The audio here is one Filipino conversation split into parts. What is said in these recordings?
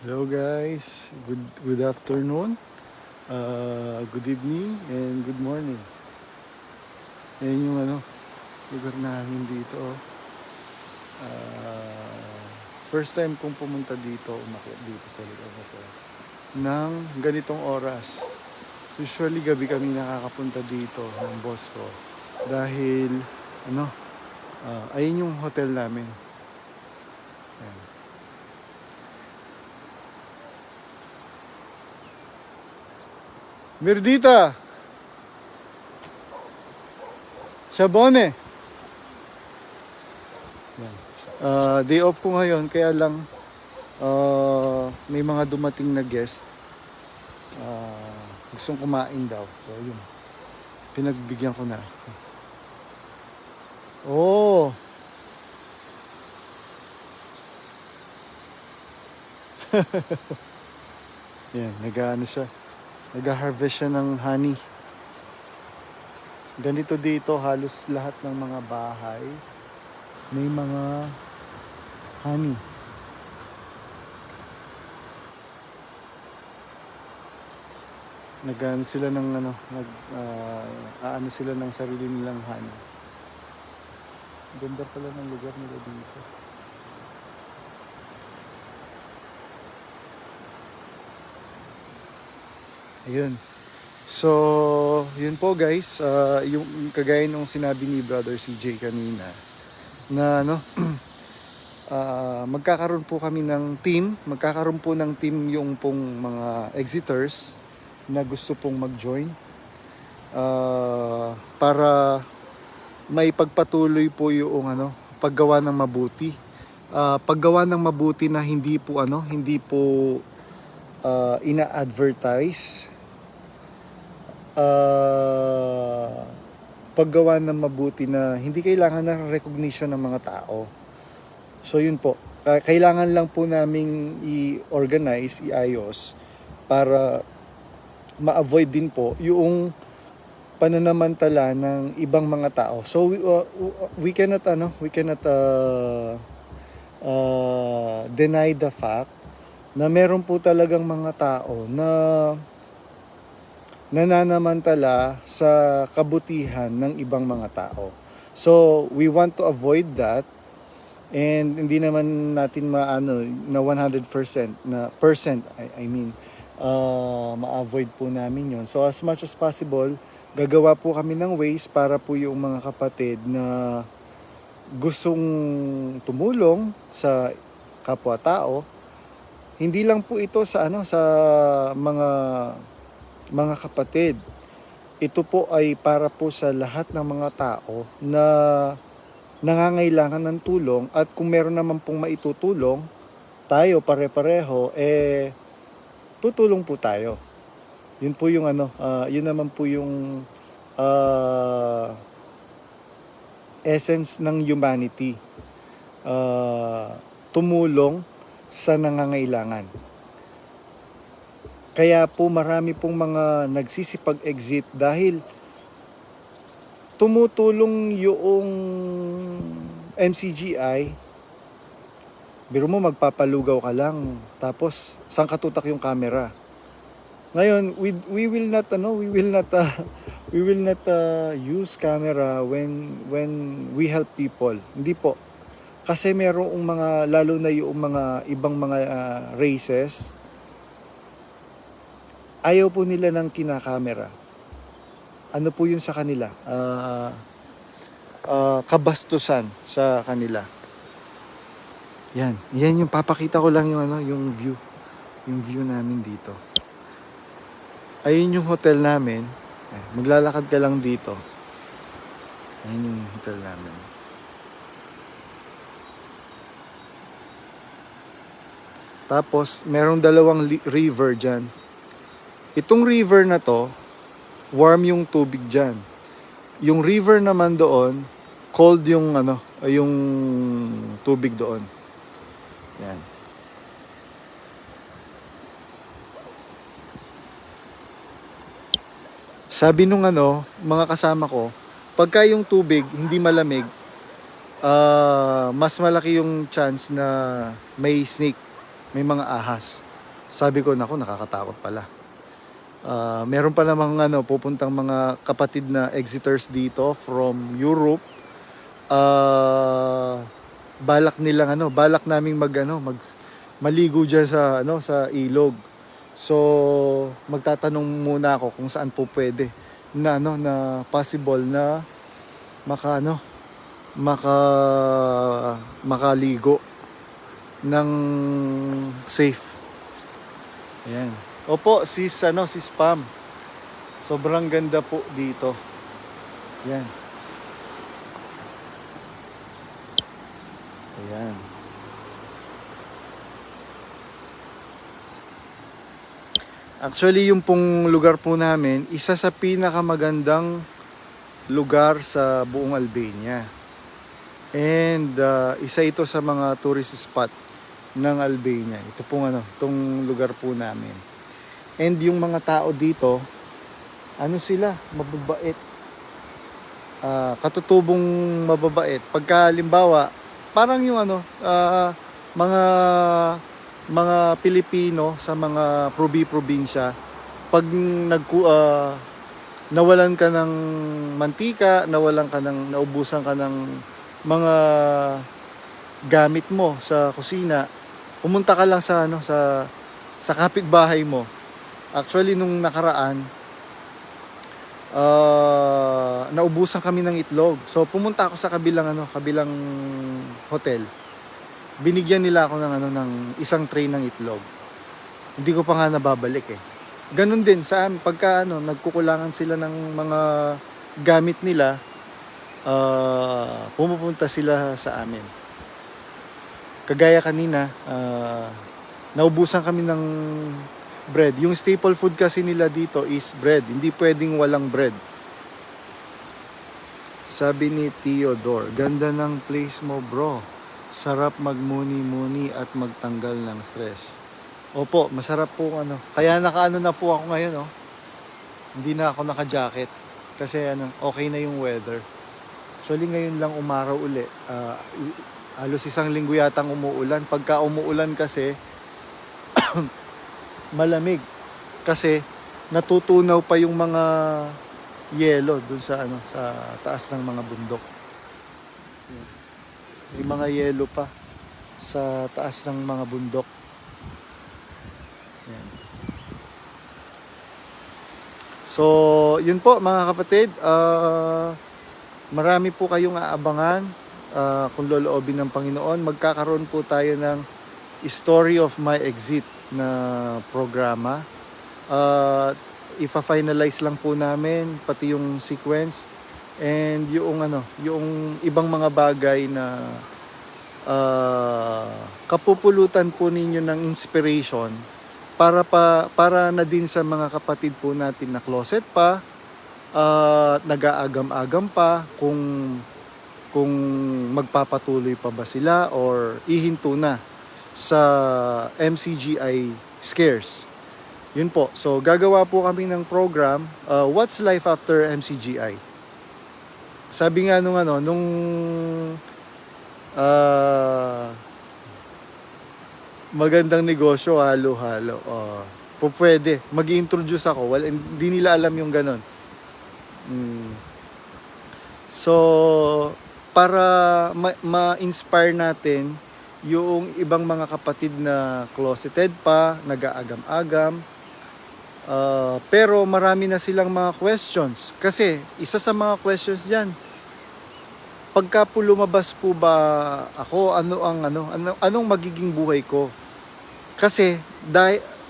Hello guys, good afternoon, good evening, and good morning. Yan yung lugar namin dito. First time kong pumunta dito, umakyat dito sa lugar na to. Nang ganitong oras. Usually gabi kami nakakapunta dito ng boss ko. Dahil, ayun yung hotel namin. Ayan. Mirdita! Shabone! Yan. Day off ko ngayon, kaya lang may mga dumating na guest. Gustong kumain daw. So, yun. Pinagbigyan ko na. Oh! Yan, nag-ano siya. Nag-harvest siya ng honey. Ganito dito, halos lahat ng mga bahay may mga honey. Nag-ano sila ng aano sila ng sarili nilang honey. Ganda pala ng lugar nila dito. Ayun. So, yun po guys, yung kagaya nung sinabi ni Brother CJ kanina na magkakaroon po kami ng team, yung pong mga exiters na gusto pong mag-join para may pagpatuloy po yung paggawa ng mabuti. Paggawa ng mabuti na hindi po ina-advertise. Paggawa ng mabuti na hindi kailangan ng recognition ng mga tao. So yun po, kailangan lang po naming i-organize, iayos para ma-avoid din po yung pananamantala ng ibang mga tao. So we cannot deny the fact na meron po talagang mga tao na nananamantala sa kabutihan ng ibang mga tao. So we want to avoid that, and hindi naman natin na 100% ma-avoid po namin yon. So as much as possible, gagawa po kami ng ways para po yung mga kapatid na gustong tumulong sa kapwa-tao, hindi lang po ito sa sa mga kapatid. Ito po ay para po sa lahat ng mga tao na nangangailangan ng tulong, at kung meron naman pong maitutulong, tayo pare-pareho tutulong po tayo. Yun po yung yun naman po yung essence ng humanity. Tumulong sa nangangailangan. Kaya po marami pong mga nagsisipag-exit dahil tumutulong yung MCGI. Biro mo, magpapalugaw ka lang, tapos saan katutak yung camera? Ngayon, we will not use camera when we help people. Hindi po. Kasi merong mga, lalo na yung mga ibang mga races, ayaw po nila ng kinakamera. Ano po yun sa kanila? Kabastusan sa kanila. Yan yung papakita ko lang yung yung view namin dito. Ayun yung hotel namin. Maglalakad ka lang dito. Ayun yung hotel namin. Tapos merong dalawang river dyan. Itong river na to, warm yung tubig dyan. Yung river naman doon, cold yung yung tubig doon. Yan. Sabi nung mga kasama ko, pagka yung tubig hindi malamig, mas malaki yung chance na may snake, may mga ahas. Sabi ko, naku, nakakatakot pala. Meron pa namang pupuntang mga kapatid na Exiters dito from Europe. Balak naming maligo diyan sa ilog. So magtatanong muna ako kung saan po pwede na possible na makaligo ng safe. Ayan. Opo, sis Pam. Sobrang ganda po dito. Ayan. Ayan. Actually, yung pong lugar po namin, isa sa pinakamagandang lugar sa buong Albania. And isa ito sa mga tourist spot ng Albania. Ito pong itong lugar po namin. And yung mga tao dito, sila, mababait. Katutubong mababait. Pagka halimbawa, parang yung mga Pilipino sa mga probinsya, pag nawalan ka ng mantika, naubusan ka ng mga gamit mo sa kusina, pumunta ka lang sa kapitbahay mo. Actually, nung nakaraan, naubusan kami ng itlog. So pumunta ako sa kabilang hotel. Binigyan nila ako ng isang tray ng itlog. Hindi ko pa nga nababalik eh. Ganun din sa amin, pagka nagkukulangan sila ng mga gamit nila, pumupunta sila sa amin. Kagaya kanina, naubusan kami ng bread. Yung staple food kasi nila dito is bread. Hindi pwedeng walang bread. Sabi ni Theodore, ganda ng place mo, bro. Sarap magmuni-muni at magtanggal ng stress. Opo, masarap po Kaya nakaano na po ako ngayon, Hindi na ako naka-jacket kasi okay na yung weather. Actually ngayon lang umaraw uli. Halos isang linggo yatang umuulan. Pagka umuulan kasi malamig kasi natutunaw pa yung mga yelo dun sa taas ng mga bundok. May mga yelo pa sa taas ng mga bundok. Yan. So, yun po mga kapatid. Marami po kayong aabangan kung loloobin ng Panginoon. Magkakaroon po tayo ng Story of My Exit na programa. Ifa-finalize lang po namin pati yung sequence and yung ibang mga bagay na kapupulutan po ninyo ng inspiration para na din sa mga kapatid po natin na closet pa, nag-aagam-agam pa kung magpapatuloy pa ba sila or ihinto na sa MCGI Scares. Yun po. So, gagawa po kami ng program, What's Life After MCGI? Sabi nga nung magandang negosyo, halo-halo. Pwede. Mag-i-introduce ako. Well, hindi nila alam yung ganon. So, para ma-inspire natin yung ibang mga kapatid na closeted pa, nag-aagam-agam, pero marami na silang mga questions. Kasi, isa sa mga questions dyan, pagka po lumabas po ba ako, anong magiging buhay ko? Kasi,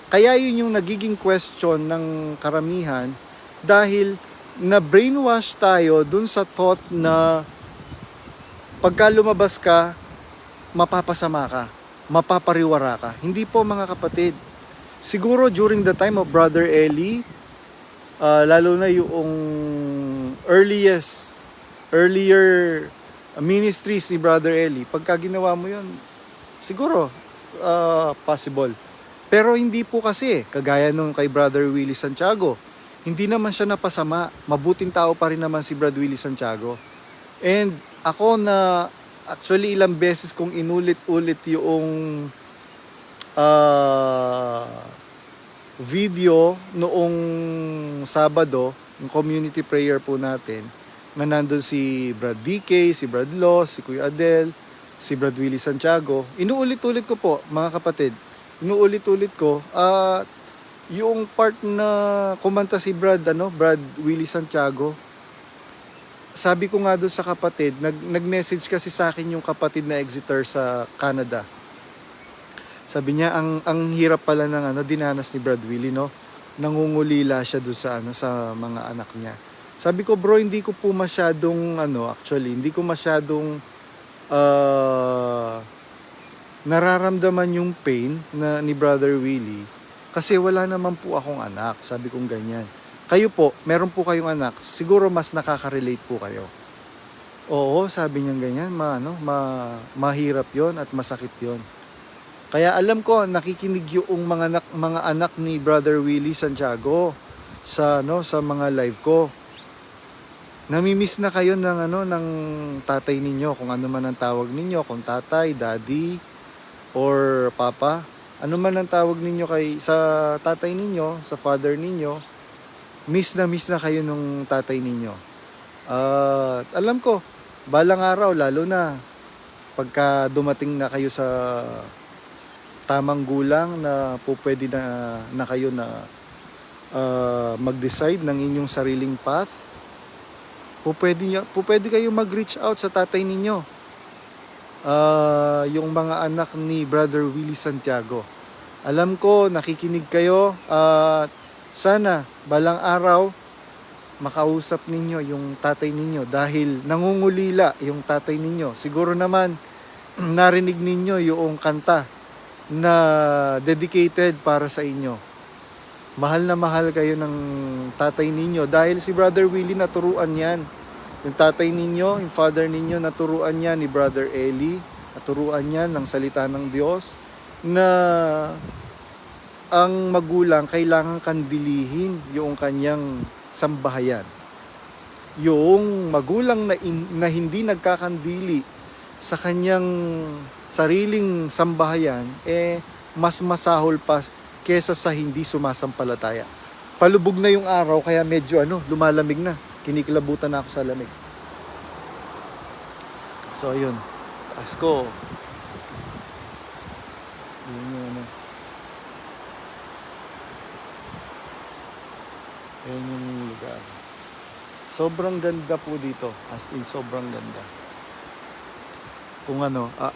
kaya yun yung nagiging question ng karamihan dahil na brainwash tayo dun sa thought na pagka lumabas ka, mapapasama ka, mapapariwara ka. Hindi po mga kapatid. Siguro during the time of Brother Eli, lalo na yung earlier ministries ni Brother Eli, pagka ginawa mo yun, siguro possible. Pero hindi po kasi, kagaya nung kay Brother Willie Santiago, hindi naman siya napasama. Mabuting tao pa rin naman si Brother Willie Santiago. And ako actually ilang beses kong inulit-ulit yung video noong Sabado, yung community prayer po natin, na nandun si Brad DK, si Brad Los, si Kuya Adel, si Brad Willie Santiago. Inuulit-ulit ko po, mga kapatid. Inuulit-ulit ko. Yung part na kumanta si Brad Willie Santiago, sabi ko nga doon sa kapatid, nag-message kasi sa akin yung kapatid na Exeter sa Canada. Sabi niya, ang hirap pala ng dinanas ni Brad Willie, no? Nangungulila siya doon sa mga anak niya. Sabi ko, bro, hindi ko po masyadong hindi ko masyadong nararamdaman yung pain ni Brother Willie kasi wala naman po akong anak. Sabi kong ganyan. Kayo po, meron po kayong anak, siguro mas nakaka-relate po kayo. Oo, sabi niya ganyan, mahirap yon at masakit yon. Kaya alam ko, nakikinig yung mga anak ni Brother Willie Santiago sa mga live ko. Namimiss na kayo ng tatay ninyo, kung ano man ang tawag ninyo, kung tatay, daddy, or papa. Ano man ang tawag ninyo sa tatay ninyo, sa father ninyo, miss na kayo nung tatay ninyo. Alam ko, balang araw, lalo na pagka dumating na kayo sa tamang gulang na po pwede na kayo na mag-decide ng inyong sariling path, po pwede kayo mag-reach out sa tatay ninyo. Yung mga anak ni Brother Willie Santiago. Alam ko, nakikinig kayo. Sana, balang araw, makausap ninyo yung tatay ninyo dahil nangungulila yung tatay ninyo. Siguro naman, narinig ninyo yung kanta na dedicated para sa inyo. Mahal na mahal kayo ng tatay ninyo dahil si Brother Willie naturuan yan. Yung tatay ninyo, yung father ninyo, naturuan yan ni Brother Eli. Naturuan yan ng salita ng Diyos na ang magulang kailangan kandilihin yung kanyang sambahayan. Yung magulang na hindi nagkakandili sa kanyang sariling sambahayan, mas masahol pa kesa sa hindi sumasampalataya. Palubog na yung araw kaya medyo lumalamig na. Kinikilabutan na ako sa lamig. So ayun, taas ko. Ayun yung lugar. Sobrang ganda po dito. As in, sobrang ganda. Kung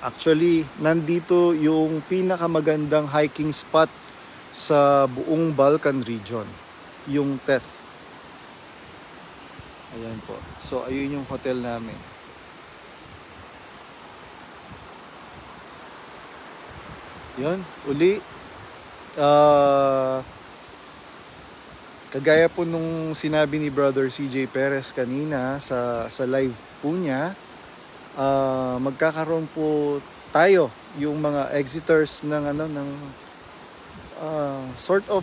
actually, nandito yung pinakamagandang hiking spot sa buong Balkan region. Yung Teth. Ayan po. So, ayun yung hotel namin. Yun, uli. Kagaya po nung sinabi ni Brother CJ Perez kanina sa live po niya, magkakaroon po tayo yung mga Exeters ng sort of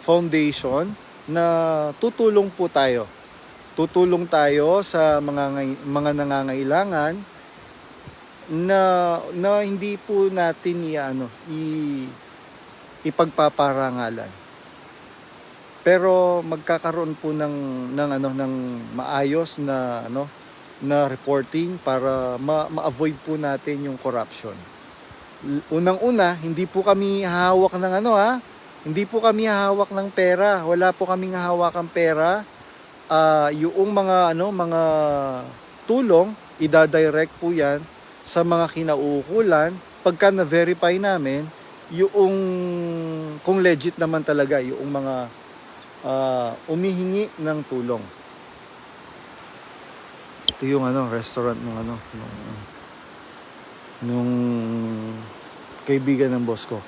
foundation na tutulong po tayo. Tutulong tayo sa mga nangangailangan na hindi po natin ipagpaparangalan. Pero magkakaroon po ng maayos na reporting para ma-avoid po natin yung corruption. Unang-una, hindi po kami hahawak ng hindi po kami hahawak ng pera. Wala po kaming hahawakang pera. Yung mga tulong, ida-direct po yan sa mga kinauukulan. Pagka na-verify namin, kung legit naman talaga yung mga umihingi ng tulong. Ito yung restaurant nung kaibigan ng boss ko.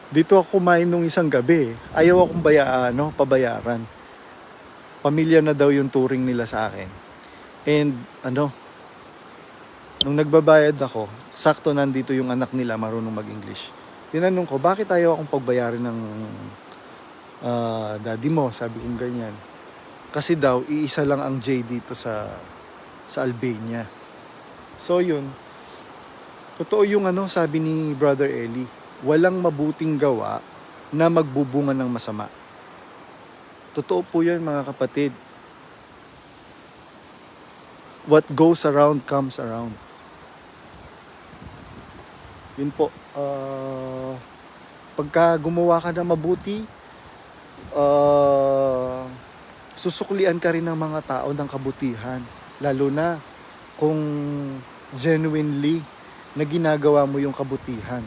Dito ako kumain nung isang gabi. Ayaw akong pabayaran. Pamilya na daw yung touring nila sa akin. And nung nagbabayad ako, sakto nandito yung anak nila marunong mag-English. Tinanong ko, bakit ayaw akong pagbayarin ng daddy mo? Sabi kong ganyan. Kasi daw, iisa lang ang J dito sa Albania. So yun. Totoo yung sabi ni Brother Eli. walang mabuting gawa na magbubunga ng masama. Totoo po yan mga kapatid. What goes around comes around. Yun po. Pagka gumawa ka ng mabuti, susuklian ka rin ng mga tao ng kabutihan. Lalo na kung genuinely na ginagawa mo yung kabutihan.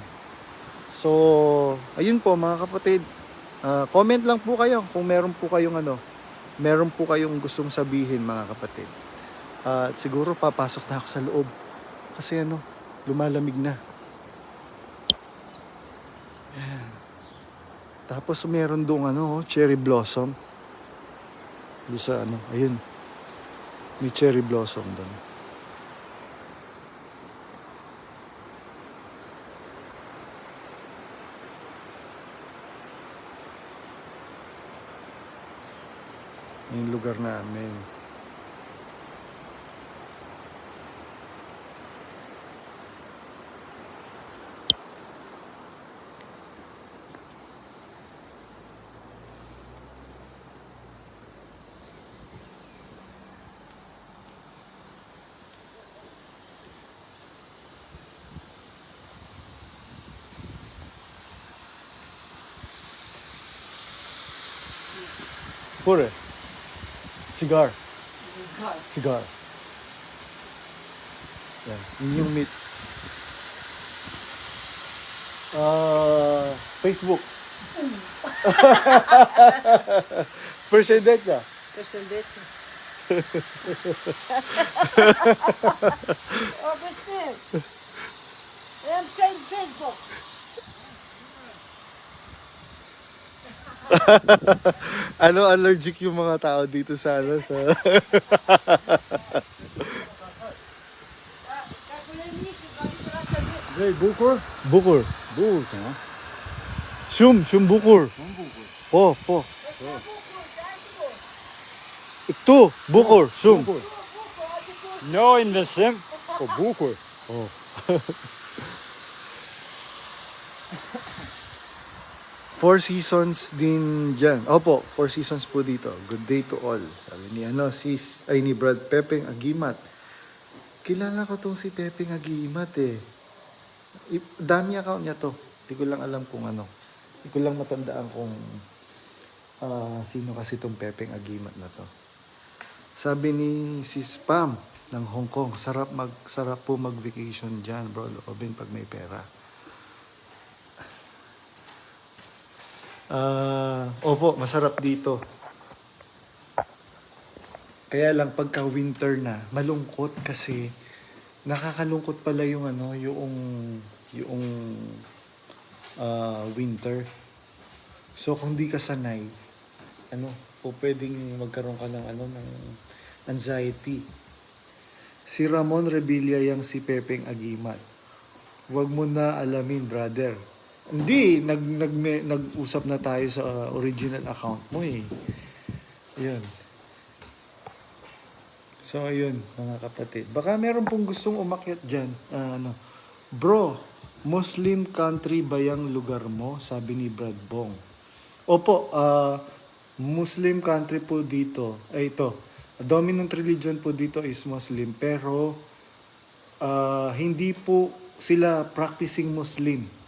So, ayun po mga kapatid. Comment lang po kayo kung meron po kayong gustong sabihin mga kapatid. At siguro papasok na ako sa loob. Kasi lumalamig na. Yan. Tapos meron doong cherry blossom. Doon sa ayun. May cherry blossom doon. Yung lugar namin. Pure. Cigar. Cigar. Yan. Yun yung meat. Facebook. President ka. President. Oh, President. I'm trying Facebook. Allergic yung mga tao dito sa sa Hey, bukur? bukur. Bukur tamam. Şum bukur. Po. Ito, bukur, şum. No investim. O bukur. Four Seasons din dyan. Opo, Four Seasons po dito. Good day to all. Sabi ni ni Brad Pepeng Agimat. Kilala ko tong si Pepeng Agimat eh. Dami account niya to. Hindi ko lang alam kung Hindi ko lang matandaan kung sino kasi tong Pepeng Agimat na to. Sabi ni Sis Pam ng Hong Kong, sarap po mag-vacation dyan, bro. Loobin pag may pera. Opo, masarap dito. Kaya lang pagka winter na, malungkot kasi nakakalungkot pala yung winter. So kung di ka sanay, pwedeng magkaroon ka ng ng anxiety. Si Ramon Revilla yang si Pepeng Agimat. Huwag mo na alamin, brother. Hindi, nag-usap na tayo sa original account mo eh. Ayun. So ayun, mga kapatid. Baka meron pong gustong umakyat dyan. Bro, Muslim country ba yung lugar mo? Sabi ni Brad Bong. Opo, Muslim country po dito. Ito, dominant religion po dito is Muslim. Pero, hindi po sila practicing Muslim.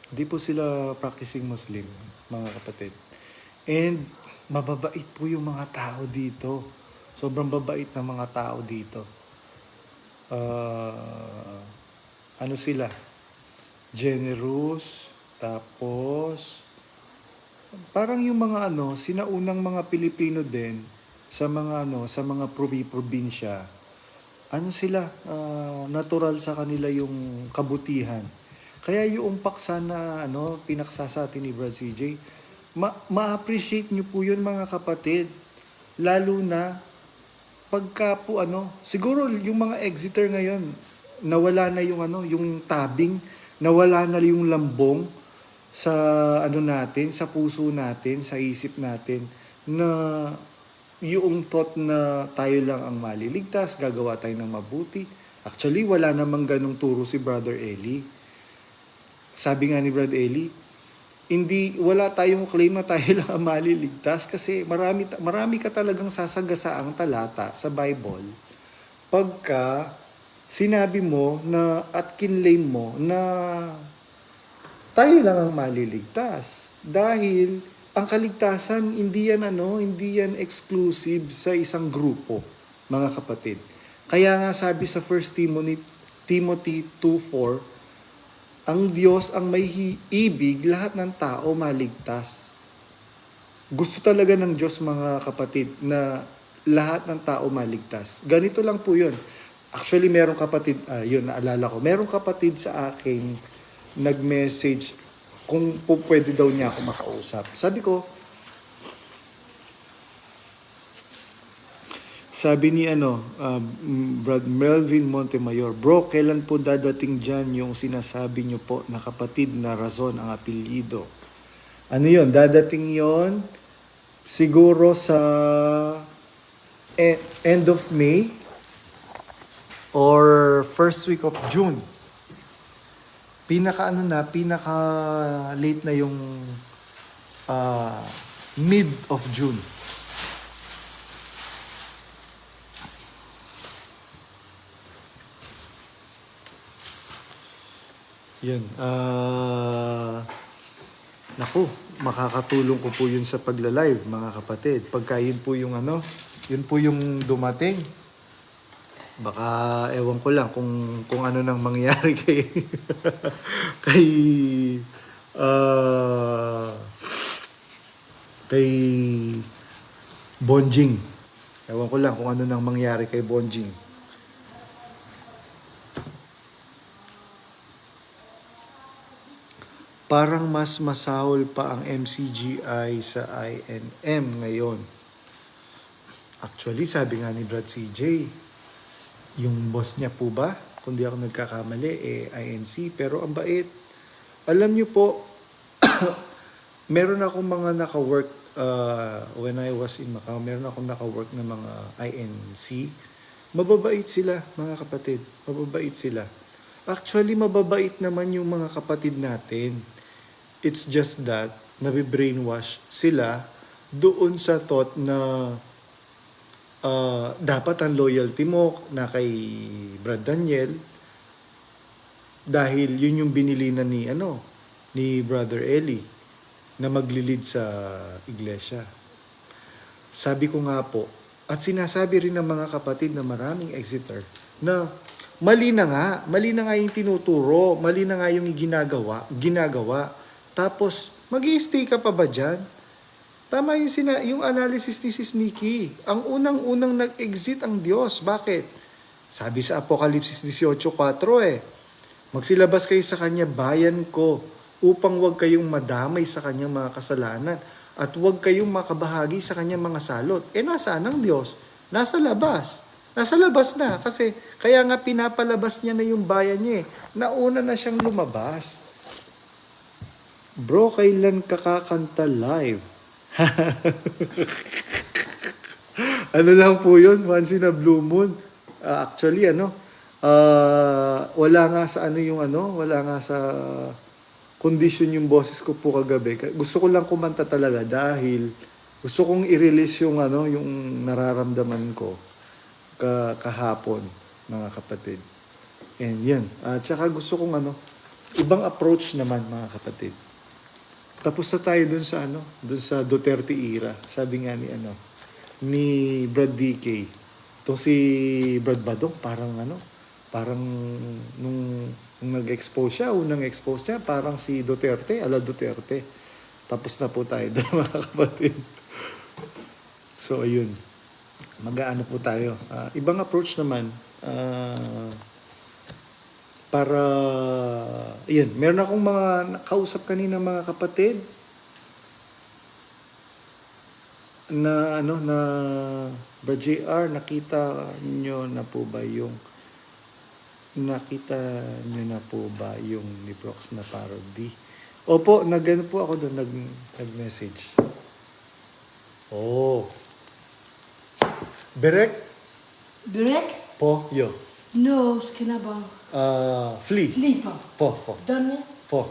Hindi po sila practicing Muslim, mga kapatid. And mababait po yung mga tao dito. Sobrang babait ng mga tao dito. Sila? Generous. Tapos, parang yung mga sinaunang mga Pilipino din sa mga probinsya. Sila? Natural sa kanila yung kabutihan. Kaya yung paksa na pinaksa sa atin ni Brad CJ, ma-appreciate nyo po yun mga kapatid. Lalo na pagka po siguro yung mga exiter ngayon, nawala na yung tabing, nawala na yung lambong sa natin, sa puso natin, sa isip natin, na yung thought na tayo lang ang maliligtas, gagawa tayo ng mabuti. Actually, wala namang ganong turo si Brother Eli. sabi nga ni Brad Eli, wala tayong claim na tayo lang ang maliligtas kasi marami ka talagang sasagasaang talata sa Bible pagka sinabi mo na at kinlaim mo na tayo lang ang maliligtas. Dahil ang kaligtasan hindi yan exclusive sa isang grupo, mga kapatid. Kaya nga sabi sa 1 Timothy 2:4, ang Diyos ang may ibig, lahat ng tao maligtas. Gusto talaga ng Diyos, mga kapatid, na lahat ng tao maligtas. Ganito lang po yun. Actually, merong kapatid, yun, naalala ko, merong kapatid sa akin nag-message kung po pwede daw niya ako makausap. Sabi ni Brad Melvin Montemayor, bro, kailan po dadating dyan yung sinasabi nyo po na kapatid na Razon ang apelyido? Ano yon? Dadating yon siguro sa end of May or first week of June. Pinaka late na yung mid of June. Yun. Naku, makakatulong ko po yun sa pagla-live, mga kapatid. Pagka yun po yung dumating. Baka ewan ko lang kung ano nang mangyari kay kay Bonjing. Ewan ko lang kung ano nang mangyari kay Bonjing. Parang mas masahol pa ang MCGI sa INM ngayon. Actually, sabi nga ni Brad CJ, yung boss niya po ba, kung di ako nagkakamali, INC. Pero ang bait. Alam niyo po, meron akong mga naka-work when I was in Macau, meron akong naka-work na mga INC. Mababait sila, mga kapatid. Mababait sila. Actually, mababait naman yung mga kapatid natin. It's just that, nabibrainwash sila doon sa thought na dapat ang loyalty mo na kay Brad Daniel dahil yun yung binili na ni Brother Eli na maglilid sa iglesia. Sabi ko nga po, at sinasabi rin ng mga kapatid na maraming Exeter na mali na nga yung tinuturo, mali na nga yung ginagawa. Tapos, mag-i-stay ka pa ba dyan? Tama yung analysis ni Sis Nikki. Ang unang-unang nag-exit ang Diyos. Bakit? Sabi sa Apokalipsis 18:4 magsilabas kayo sa Kanya, bayan ko, upang huwag kayong madamay sa Kanyang mga kasalanan at huwag kayong makabahagi sa Kanyang mga salot. Nasaan ang Diyos? Nasa labas. Nasa labas na kasi kaya nga pinapalabas niya na yung bayan niya. Nauna na siyang lumabas. Bro, kailan ka kakanta live? Ano lang po yun? Once in a blue moon. Actually, wala nga sa wala nga sa condition yung boses ko po kagabi. Gusto ko lang kumanta talaga dahil gusto kong i-release yung yung nararamdaman ko kahapon, mga kapatid. And yan. At saka gusto kong ibang approach naman, mga kapatid. Tapos na tayo dun sa Duterte era. Sabi nga ni Brad DK. Itong si Brad Badong, parang nung nag-expose siya, unang expose niya, parang si Duterte, ala Duterte. Tapos na po tayo doon, mga kapatid. So, ayun. Mag-aano po tayo. Ibang approach naman. Para, ayun, meron akong mga nakausap kanina, mga kapatid, na Brad JR, nakita nyo na po ba yung Liprox na parody? Opo, po ako doon, nag-message. Oh. Berek? Berek? Po, yo. No, skinabang. Flea. Lipa. Po. Donne? Po.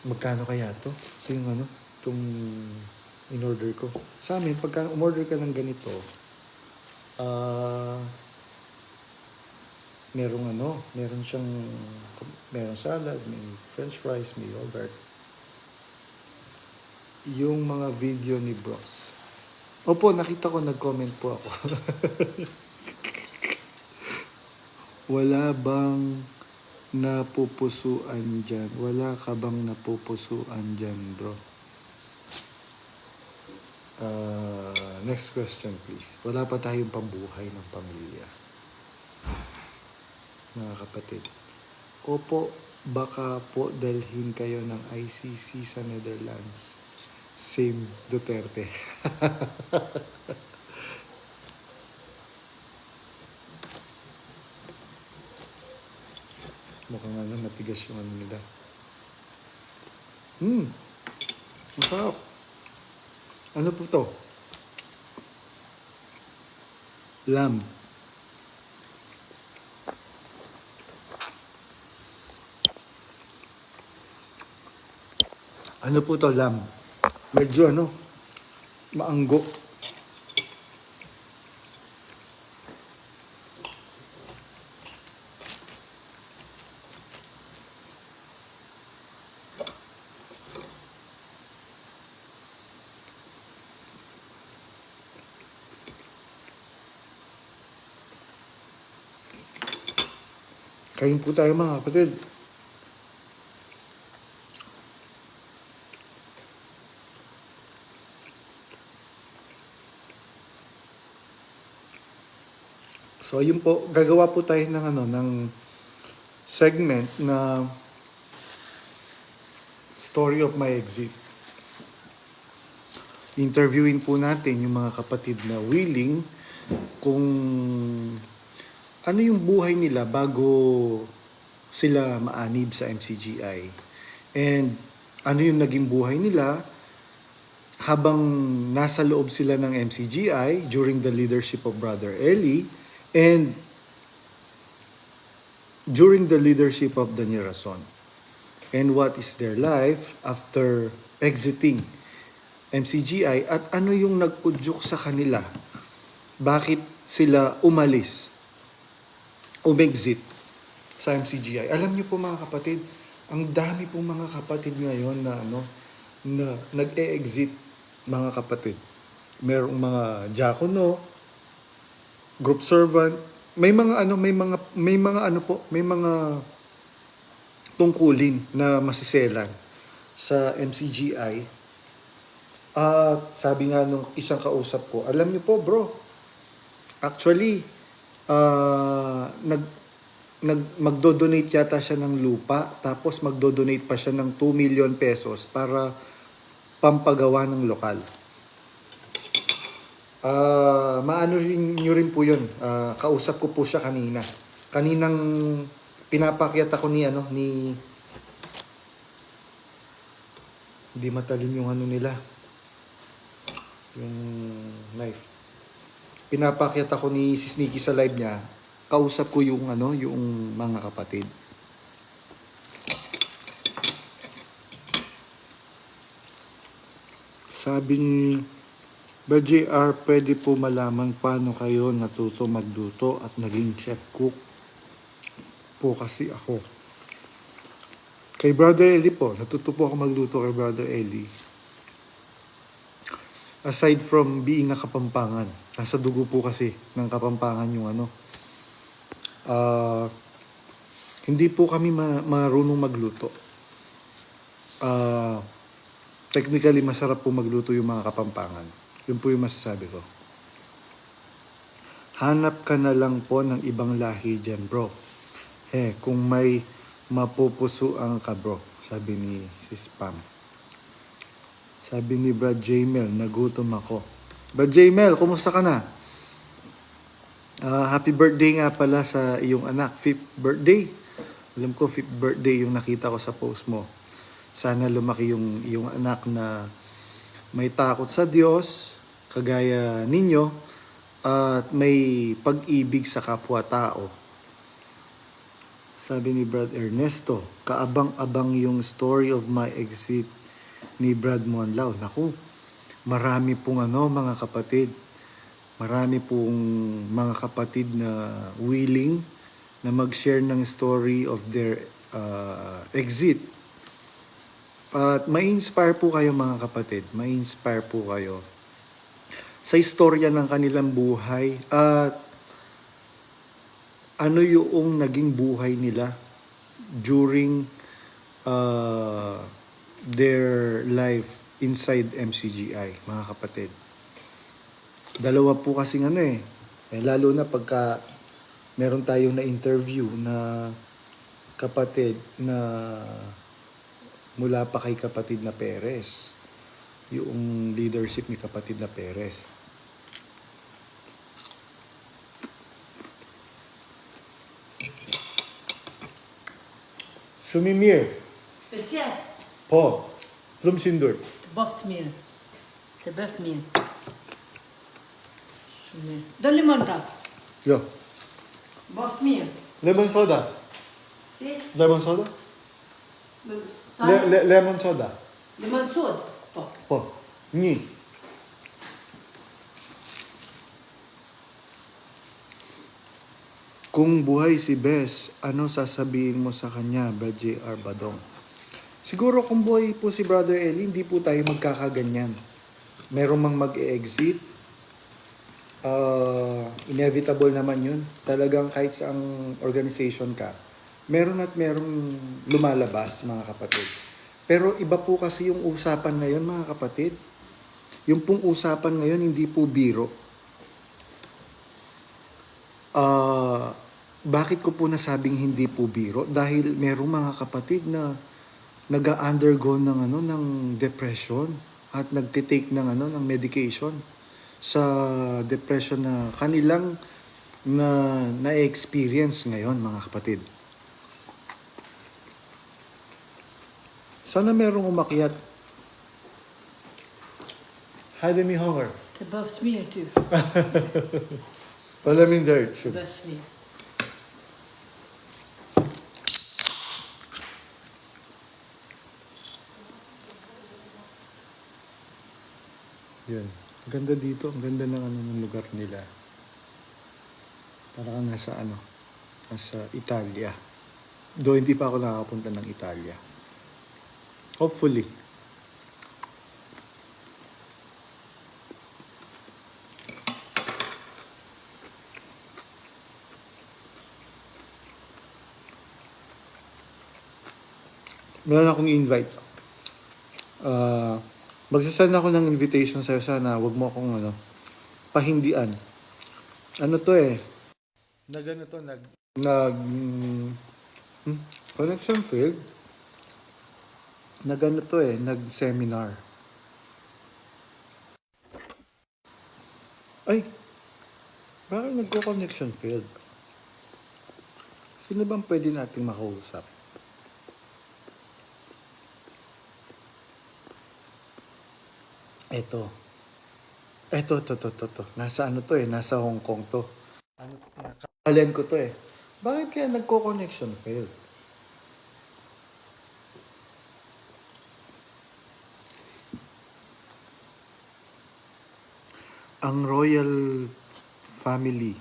Magkano kaya to? Ito yung ano, itong in-order ko. Sa amin, pagka umorder ka ng ganito, meron siyang, merong salad, may french fries, may yogurt. Yung mga video ni Bros. Opo, nakita ko, nag-comment po ako. Wala bang napupusuan dyan? Wala ka bang napupusuan dyan, bro? Next question, please. Wala pa tayong pambuhay ng pamilya. Mga kapatid. Opo, baka po dalhin kayo ng ICC sa Netherlands. Same Duterte. Mukhang ano, matigas yung ano nila. Masarap. Ano po to? Lamb. Ano po to, lamb? Medyo ano, maanggo. Kain po tayo mga kapatid. So yun po, gagawa po tayo ng ano, ng segment na story of my exit. Interviewin po natin yung mga kapatid na willing kung ano yung buhay nila bago sila maanib sa MCGI. And ano yung naging buhay nila habang nasa loob sila ng MCGI during the leadership of Brother Eli and during the leadership of Daniel Rason. And what is their life after exiting MCGI at ano yung nag-udyok sa kanila? Bakit sila umexit sa MCGI? Alam niyo po mga kapatid, ang dami pong mga kapatid ngayon na nag-e-exit mga kapatid. Merong mga diakono, group servant, may mga tungkulin na masiselan sa MCGI. Sabi nga nung isang kausap ko, alam niyo po bro, actually, magdo-donate yata siya ng lupa, tapos magdo-donate pa siya ng 2 million pesos para pampagawa ng lokal. Maano nyo rin po yun. Kausap ko po siya kanina. Kaninang pinapakyat ako ni hindi matalim yung ano nila. Yung knife. Pinapakyat ako ni Sis Nikki sa live niya. Kausap ko yung mga kapatid. Sabi ni Ba JR, pwede po malaman paano kayo natuto magluto at naging chef cook po kasi ako. Kay Brother Eli po, natuto po ako magluto kay Brother Eli. Aside from being a Kapampangan, nasa dugo po kasi ng Kapampangan yung hindi po kami marunong magluto. Technically, masarap po magluto yung mga Kapampangan. Yun po yung masasabi ko. Hanap ka na lang po ng ibang lahi dyan, bro. Kung may mapupusuan ka, bro. Sabi ni Sis Pam. Sabi ni Brad Jamel, nagutom ako. Brad Jamel, kumusta ka na? Happy birthday nga pala sa iyong anak. 5th birthday. Alam ko, 5th birthday yung nakita ko sa post mo. Sana lumaki yung iyong anak na may takot sa Diyos, kagaya ninyo, at may pag-ibig sa kapwa-tao. Sabi ni Brad Ernesto, kaabang-abang yung story of my exit ni Brad Monlao. Naku, marami pong mga kapatid. Marami pong mga kapatid na willing na mag-share ng story of their exit. At ma-inspire po kayo mga kapatid. Ma-inspire po kayo sa istorya ng kanilang buhay at ano yung naging buhay nila during their life inside MCGI, mga kapatid. Dalawa po kasing lalo na pagka meron tayong na-interview na kapatid na mula pa kay kapatid na Perez. Yung leadership ni kapatid na Perez. Sumimir Petje. po Plumsindur. Boftmir. De Buffmir. Sumir. De limon då. Yo. Boftmir. Lemon soda. Si? Lemon soda? Lemon soda. Limon sod. Po. Po. Ni. Kung buhay si Bes, ano sasabihin mo sa kanya, Brad J.R. Badong? Siguro kung buhay po si Brother Eli, hindi po tayo magkakaganyan. Meron mang mag-exit, inevitable naman yun. Talagang kahit sa organization ka, meron at merong lumalabas, mga kapatid. Pero iba po kasi yung usapan ngayon, mga kapatid. Yung pong usapan ngayon, hindi po biro. Bakit ko po nasabing hindi po biro? Dahil merong mga kapatid na nag-undergo ng depression at nagtitake ng medication sa depression na kanilang na-experience ngayon, mga kapatid. Sana merong umakyat. Hide me hunger. De Buffmir du. Palamin dirt. De Buffmir. Yan. Ang ganda dito. Ang ganda ng lugar nila. Para kang nasa nasa Italia. Though hindi pa ako nakakapunta ng Italia. Hopefully. Meron akong invite. Magsasend ako ng invitation sa'yo. Sana wag mo akong pahindian. Ano to connection field. Nag-seminar. Ay, bakit nagko-connection field? Sino bang pwede nating makausap? Ito. Nasa nasa Hong Kong to. Nakakalan ko to Bakit kaya nagko-connection fail? Ang royal family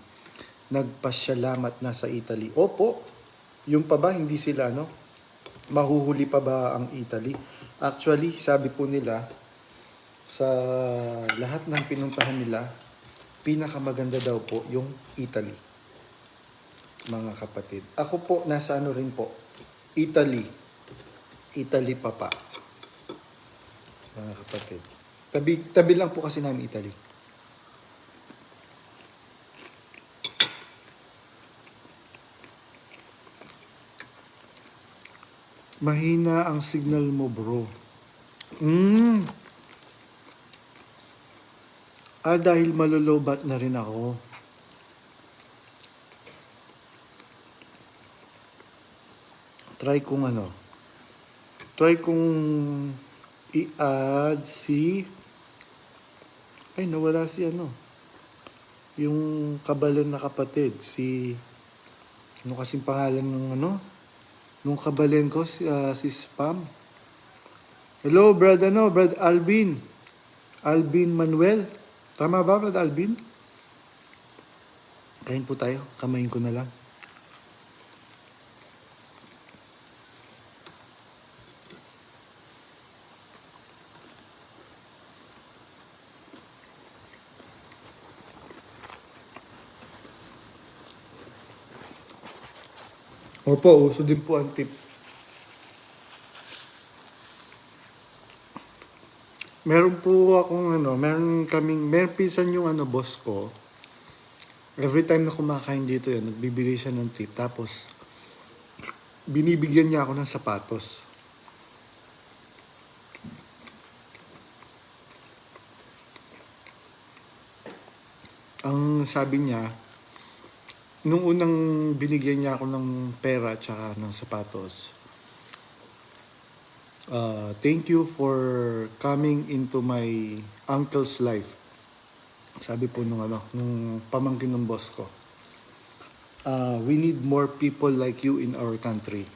nagpasyalamat na sa Italy. Opo. Yung pa ba hindi sila mahuhuli pa ba ang Italy? Actually, sabi po nila sa lahat ng pinuntahan nila, pinakamaganda daw po yung Italy. Mga kapatid. Ako po, nasa rin po. Italy. Italy pa. Mga kapatid. Tabi lang po kasi namin Italy. Mahina ang signal mo, bro. Dahil malulubat na rin ako. Try kong i-add si... Ay, nawala si yung kabalan na kapatid. Si... Ano kasing pangalan ng nung kabalen ko, si Spam. Hello, Brad Alvin. Alvin Manuel. Tama ba, Brad Alvin? Kain po tayo. Kamain ko na lang. Opo, uso din po ang tip. Meron po akong meron pinsan yung boss ko. Every time na kumakain dito yan, nagbibigay siya ng tip. Tapos, binibigyan niya ako ng sapatos. Ang sabi niya, nung unang binigyan niya ako ng pera at saka ng sapatos, thank you for coming into my uncle's life. Sabi po nung pamangkin ng boss ko. We need more people like you in our country.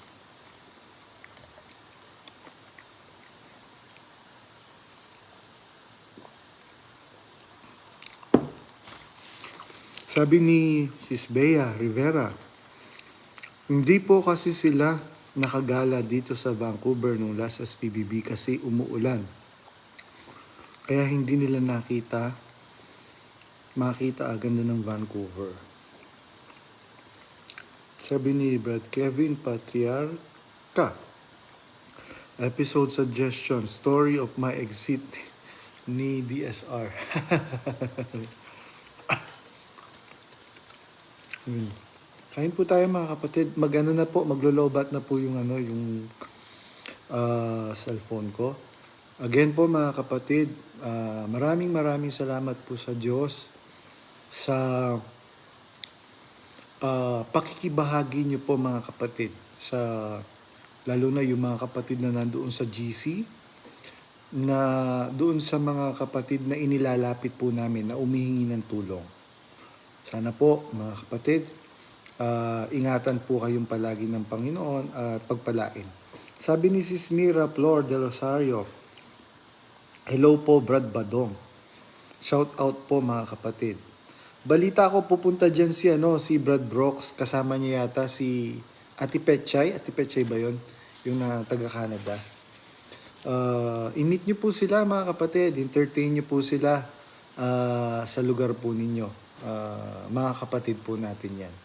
Sabi ni Sis Bea Rivera, hindi po kasi sila nakagala dito sa Vancouver nung last SPBB kasi umuulan. Kaya hindi nila makita agad ng Vancouver. Sabi ni Brad Kevin Patriarca, episode suggestion, story of my exit ni DSR. Kain po tayo mga kapatid. Maglolobat na po yung cellphone ko. Again po mga kapatid, maraming salamat po sa Diyos sa pakikibahagi niyo po mga kapatid, lalo na yung mga kapatid na nandoon sa GC, na doon sa mga kapatid na inilalapit po namin na umihingi ng tulong. Sana po mga kapatid, ingatan po kayong palagi ng Panginoon at pagpalain. Sabi ni Sis Mira Flor de Rosario, hello po Brad Badong. Shout out po mga kapatid. Balita ko pupunta dyan si Brad Brooks, kasama niya yata si Ate Petchay. Ate Petchay ba yun? Yung na taga-Canada. I-meet niyo po sila mga kapatid. Entertain niyo po sila sa lugar po ninyo. Mga kapatid po natin yan.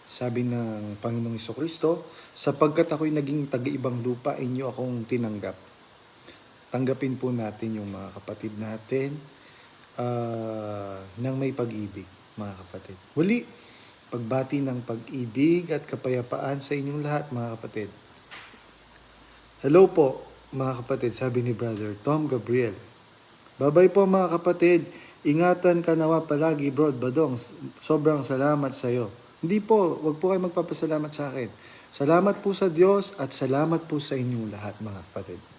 Sabi ng Panginoong Jesucristo, sapagkat ako'y naging taga-ibang lupa, inyo akong tinanggap. Tanggapin po natin yung mga kapatid natin ng may pag-ibig, mga kapatid. Muli, pagbati ng pag-ibig at kapayapaan sa inyong lahat, mga kapatid. Hello po, mga kapatid, sabi ni Brother Tom Gabriel. Bye-bye po mga kapatid. Ingatan ka nawa palagi, Bro Badong. Sobrang salamat sa iyo. Hindi po, wag po kayo magpapasalamat sa akin. Salamat po sa Diyos at salamat po sa inyong lahat, mga kapatid.